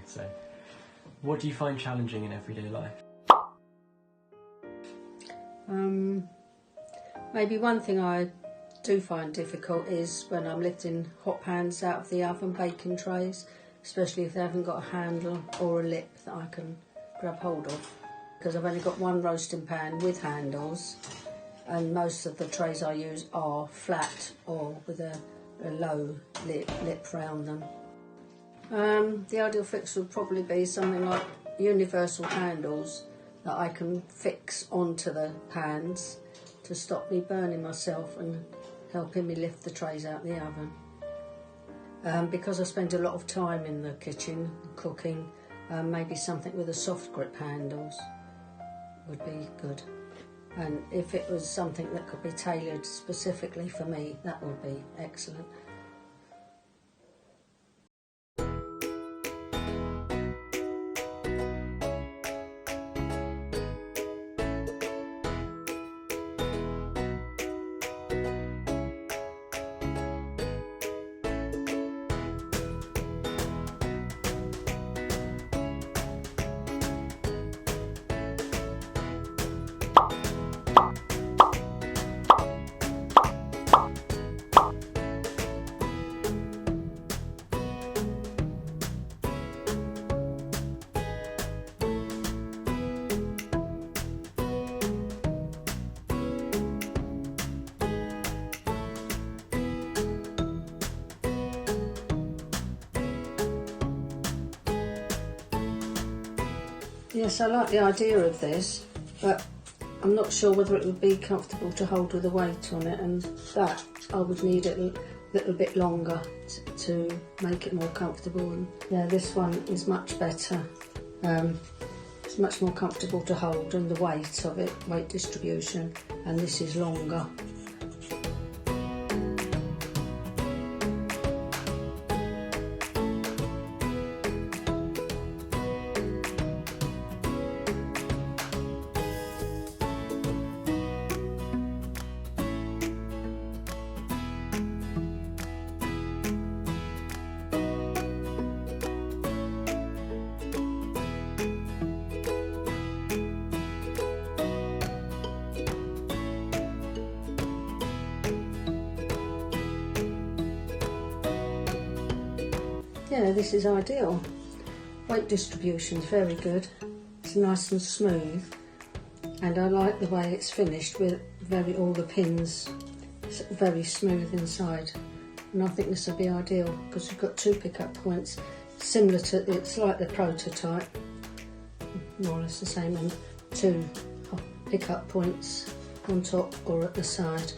So, what do you find challenging in everyday life? Maybe one thing I do find difficult is when I'm lifting hot pans out of the oven, baking trays, especially if they haven't got a handle or a lip that I can grab hold of. Because I've only got one roasting pan with handles, and most of the trays I use are flat or with a low lip round them. The ideal fix would probably be something like universal handles that I can fix onto the pans to stop me burning myself and helping me lift the trays out the oven. Because I spend a lot of time in the kitchen cooking, maybe something with a soft grip handles would be good. And if it was something that could be tailored specifically for me, that would be excellent. Yes, I like the idea of this, but I'm not sure whether it would be comfortable to hold with a weight on it, and that I would need it a little bit longer to make it more comfortable. And yeah, this one is much better. It's much more comfortable to hold, and the weight of it, weight distribution, and this is longer. Yeah, this is ideal. Weight distribution is very good. It's nice and smooth, and I like the way it's finished with all the pins very smooth inside. And I think this will be ideal because we've got 2 pickup points, similar to, it's like the prototype, more or less the same, and 2 pickup points on top or at the side.